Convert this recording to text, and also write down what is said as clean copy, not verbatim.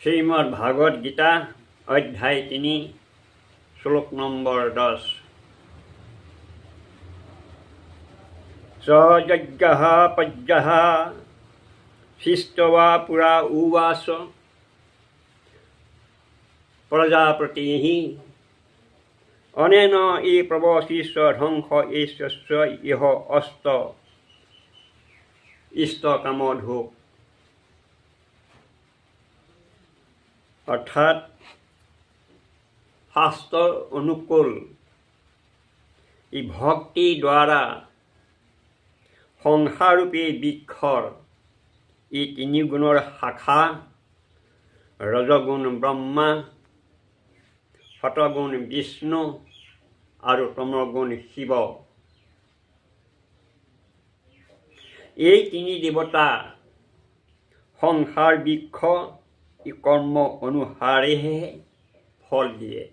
শ্রীমদ্ ভাগবত গীতা অধ্যায় 3 শ্লোক নম্বর 10। সযজ্ঞঃ পজ্ঞঃ শিষ্টবা পুরা উবাস প্রজাপতিঃ অনেন ই প্রবশিষ্য ধ্বংস এষ্য ইহ অস্ত ইষ্টকামধূপ। অর্থাৎ শাস্ত্র অনুকূল এই ভক্তি দ্বারা সংসাৰৰূপী বৃক্ষৰ এই তিনি গুণৰ শাখা ৰজগুণ ব্ৰহ্মা, সতগুণ বিষ্ণু আৰু তমগুণ শিৱ, এই তিনি দেৱতা সংসাৰ বৃক্ষ এই কৰ্ম অনুসাৰেহে ফল দিয়ে।